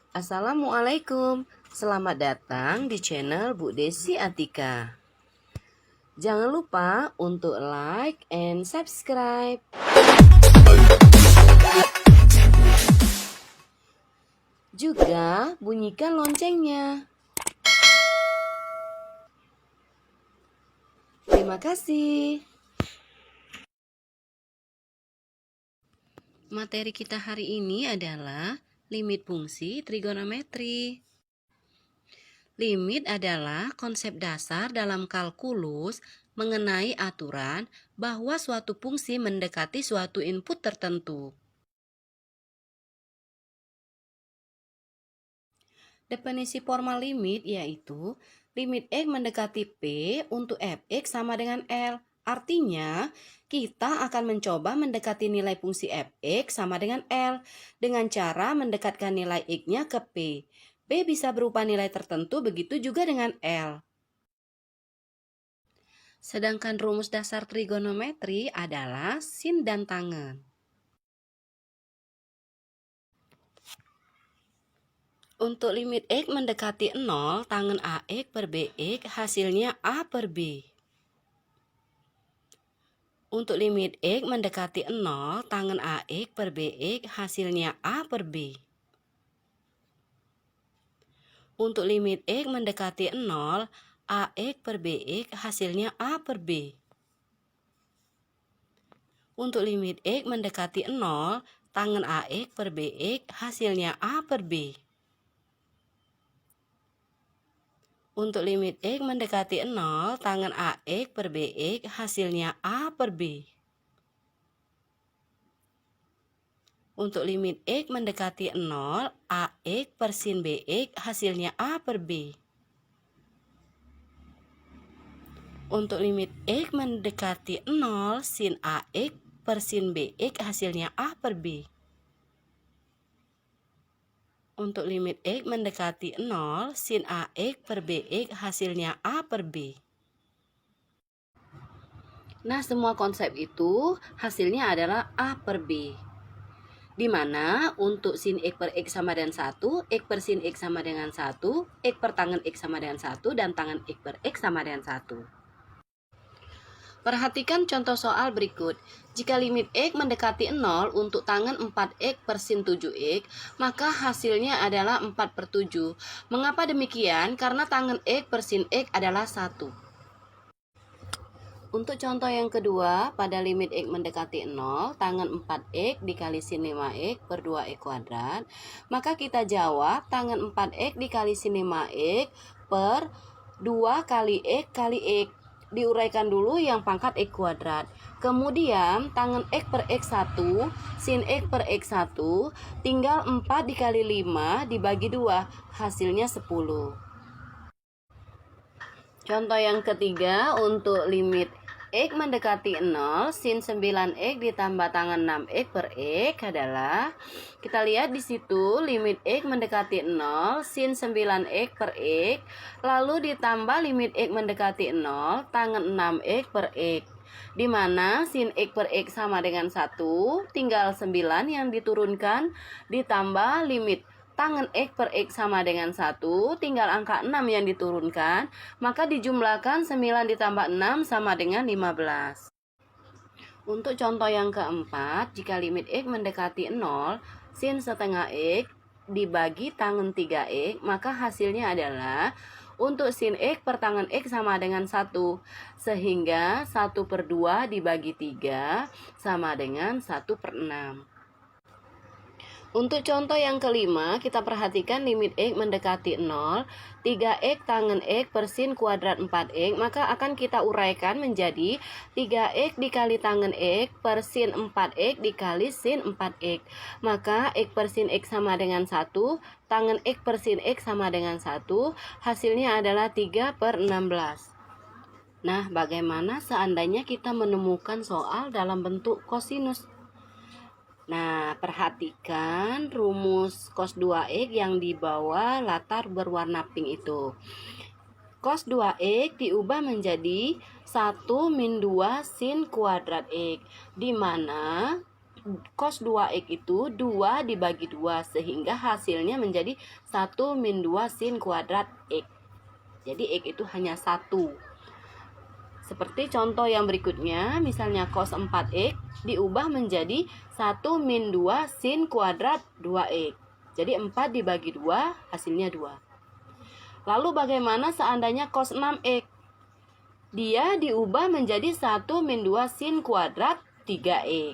Assalamualaikum, selamat datang di channel Bu Desi Atika. Jangan lupa untuk like and subscribe. Juga bunyikan loncengnya. Terima kasih. Materi kita hari ini adalah limit fungsi trigonometri. Limit adalah konsep dasar dalam kalkulus mengenai aturan bahwa suatu fungsi mendekati suatu input tertentu. Definisi formal limit yaitu limit X mendekati P untuk Fx sama dengan L. Artinya, kita akan mencoba mendekati nilai fungsi Fx sama dengan L dengan cara mendekatkan nilai X-nya ke P. P bisa berupa nilai tertentu, begitu juga dengan L. Sedangkan rumus dasar trigonometri adalah sin dan tangen. Untuk limit X mendekati 0, tangen AX per BX hasilnya A per B. Untuk limit X mendekati 0, tangen AX per BX hasilnya A per B. Untuk limit X mendekati 0, AX per BX hasilnya A per B. Untuk limit X mendekati 0, tangen AX per BX hasilnya A per B. Untuk limit X mendekati 0, tangen AX per BX hasilnya A per B. Untuk limit X mendekati 0, AX per sin BX hasilnya A per B. Untuk limit X mendekati 0, sin AX per sin BX hasilnya A per B. Untuk limit X mendekati 0, sin AX per BX hasilnya A per B. Nah, semua konsep itu hasilnya adalah A per B. Di mana untuk sin X per X sama dengan 1, X per sin X sama dengan 1, X per tangen X sama dengan 1, dan tangen X per X sama dengan 1. Perhatikan contoh soal berikut. Jika limit X mendekati 0 untuk tangen 4X per sin 7X, maka hasilnya adalah 4 per 7. Mengapa demikian? Karena tangen X per sin X adalah 1. Untuk contoh yang kedua, pada limit X mendekati 0, tangen 4X dikali sin 5X per 2X kuadrat, maka kita jawab tangen 4X dikali sin 5X per 2 kali X kali X. Diuraikan dulu yang pangkat X kuadrat. Kemudian tangen X per X1, sin X per X1, tinggal 4 dikali 5 dibagi 2, hasilnya 10. Contoh yang ketiga, untuk limit X mendekati 0, sin 9X ditambah tangen 6X per X adalah, kita lihat di situ limit X mendekati 0, sin 9X per X, lalu ditambah limit X mendekati 0, tangen 6X per X. Di mana sin X per X sama dengan 1, tinggal 9 yang diturunkan, ditambah limit tangen X per X sama dengan 1, tinggal angka 6 yang diturunkan, maka dijumlahkan 9 ditambah 6 sama dengan 15. Untuk contoh yang keempat, jika limit X mendekati 0, sin setengah X dibagi tangen 3X, maka hasilnya adalah untuk sin X per tangen X sama dengan 1, sehingga 1 per 2 dibagi 3 sama dengan 1 per 6. Untuk contoh yang kelima, kita perhatikan limit X mendekati 0, 3X tangen X per sin kuadrat 4X, maka akan kita uraikan menjadi 3X dikali tangen X per sin 4X dikali sin 4X. Maka X per sin X sama dengan 1, tangen X per sin X sama dengan 1, hasilnya adalah 3 per 16. Nah, bagaimana seandainya kita menemukan soal dalam bentuk kosinus? Nah, perhatikan rumus cos 2X yang di bawah latar berwarna pink itu. Cos 2X diubah menjadi 1 min 2 sin kuadrat X, di mana cos 2x itu 2 dibagi 2, sehingga hasilnya menjadi 1 min 2 sin kuadrat x. Jadi x itu hanya 1. Seperti contoh yang berikutnya, misalnya cos 4x diubah menjadi 1 min 2 sin kuadrat 2x. Jadi 4 dibagi 2 hasilnya 2. Lalu bagaimana seandainya cos 6x? Dia diubah menjadi 1 min 2 sin kuadrat 3x.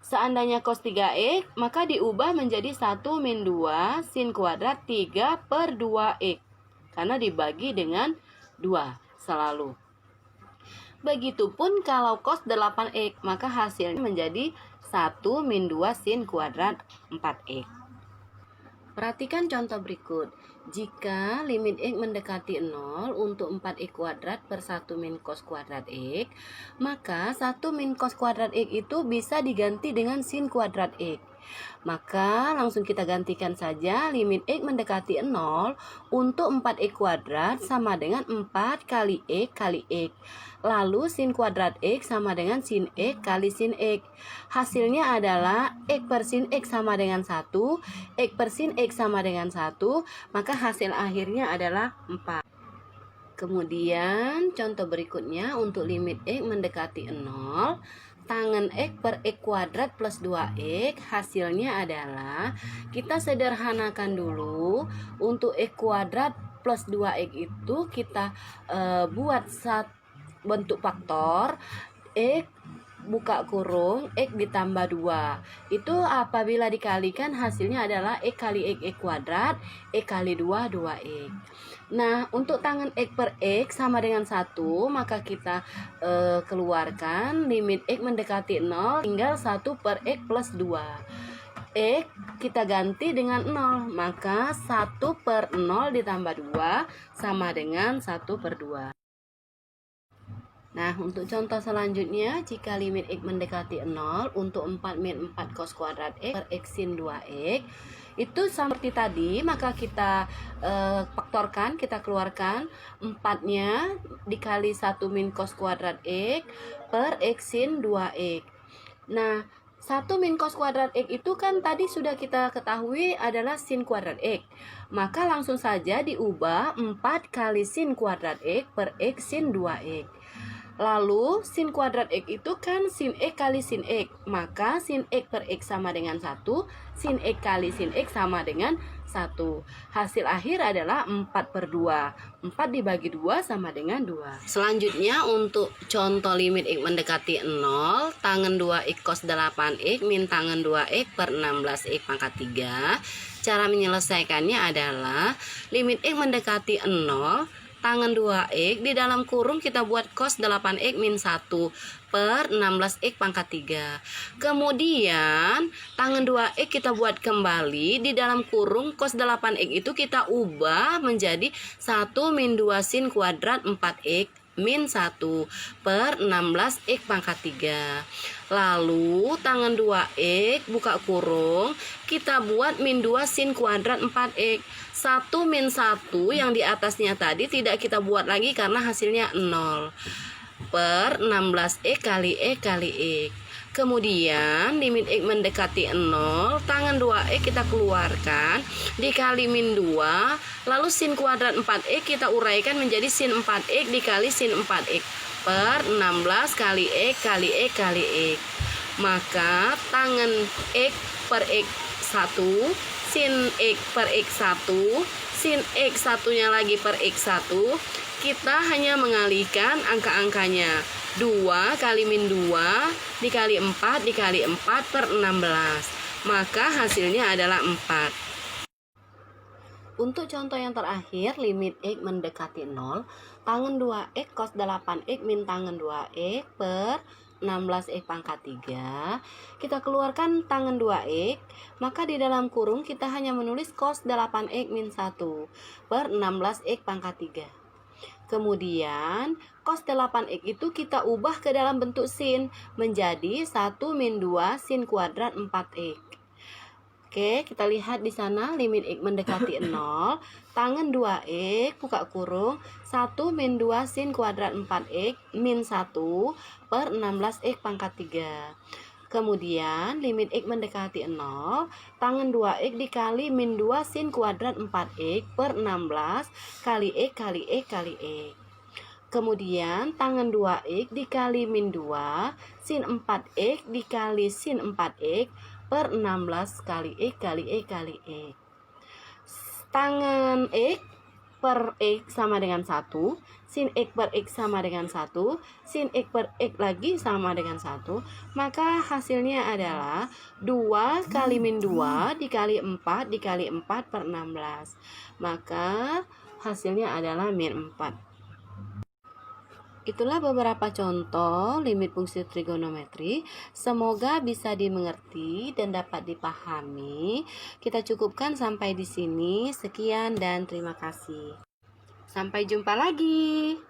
Seandainya cos 3x, maka diubah menjadi 1 min 2 sin kuadrat 3 per 2x. Karena dibagi dengan 2 selalu. Begitupun kalau cos 8x, maka hasilnya menjadi 1 min 2 sin kuadrat 4x. Perhatikan contoh berikut. Jika limit x mendekati 0 untuk 4x kuadrat per 1 min cos kuadrat x, maka 1 min cos kuadrat x itu bisa diganti dengan sin kuadrat x. Maka langsung kita gantikan saja limit x mendekati 0 untuk 4x kuadrat sama dengan 4 kali x kali x. Lalu sin kuadrat x sama dengan sin x kali sin x. Hasilnya adalah x per sin x sama dengan 1, x per sin x sama dengan 1, maka hasil akhirnya adalah 4. Kemudian contoh berikutnya untuk limit x mendekati 0, tangen x per x kuadrat plus 2x, hasilnya adalah kita sederhanakan dulu. Untuk x kuadrat plus 2x itu kita buat bentuk faktor x buka kurung x ditambah 2. Itu apabila dikalikan hasilnya adalah x kali x kuadrat, x kali 2 2x. Nah, untuk tangen x per x sama dengan 1, maka kita keluarkan limit x mendekati 0 tinggal 1 per x plus 2. X kita ganti dengan 0, maka 1 per 0 ditambah 2 sama dengan 1 per 2. Nah, untuk contoh selanjutnya, jika limit x mendekati 0 untuk 4 min 4 cos kuadrat x per x sin 2x, itu seperti tadi, maka kita faktorkan, kita keluarkan 4-nya dikali 1 min cos kuadrat x per x sin 2x. Nah, 1 min cos kuadrat x itu kan tadi sudah kita ketahui adalah sin kuadrat x. Maka langsung saja diubah 4 kali sin kuadrat x per x sin 2x. Lalu sin kuadrat x itu kan sin x kali sin x, maka sin x per x sama dengan 1, sin x kali sin x sama dengan 1. Hasil akhir adalah 4 per 2. 4 dibagi 2 sama dengan 2. Selanjutnya untuk contoh limit x mendekati 0, tangen 2x cos 8x min tangen 2x per 16x pangkat 3. Cara menyelesaikannya adalah limit x mendekati 0, tangen 2x di dalam kurung kita buat cos 8x min 1 per 16x pangkat 3. Kemudian tangen 2x kita buat kembali di dalam kurung cos 8x itu kita ubah menjadi 1 min 2 sin kuadrat 4x min 1 per 16x pangkat 3. Lalu tangen 2x buka kurung kita buat min 2 sin kuadrat 4x. 1 min 1 yang di atasnya tadi tidak kita buat lagi karena hasilnya 0 per 16x kali x kali x. Kemudian limit x mendekati 0, tangen 2x kita keluarkan dikali min 2, lalu sin kuadrat 4x kita uraikan menjadi sin 4x dikali sin 4x per 16 kali x kali x kali x. Maka tangen x per x 1, sin x per x1, sin x1-nya lagi per x1, kita hanya mengalihkan angka-angkanya. 2 kali min 2 dikali 4 dikali 4 per 16. Maka hasilnya adalah 4. Untuk contoh yang terakhir, limit x mendekati 0, tangen 2x cos 8x min tangen 2x per 16x pangkat 3. Kita keluarkan tangen 2x, maka di dalam kurung kita hanya menulis cos 8x min 1 per 16x pangkat 3. Kemudian cos 8x itu kita ubah ke dalam bentuk sin menjadi 1 min 2 sin kuadrat 4x. Oke, kita lihat di sana limit x mendekati 0, tangen 2x buka kurung 1 min 2 sin kuadrat 4x min 1 per 16x pangkat 3. Kemudian limit X mendekati 0, tangan 2X dikali min 2 sin kuadrat 4X per 16 kali X kali X kali X. Kemudian tangan 2X dikali min 2 sin 4X dikali sin 4X per 16 kali X kali X kali X. Tangan X per X sama dengan 1, sin X per X sama dengan 1, sin X per X lagi sama dengan 1, maka hasilnya adalah 2 kali min 2 dikali 4 dikali 4 per 16. Maka hasilnya adalah min 4. Itulah beberapa contoh limit fungsi trigonometri. Semoga bisa dimengerti dan dapat dipahami. Kita cukupkan sampai di sini. Sekian dan terima kasih. Sampai jumpa lagi.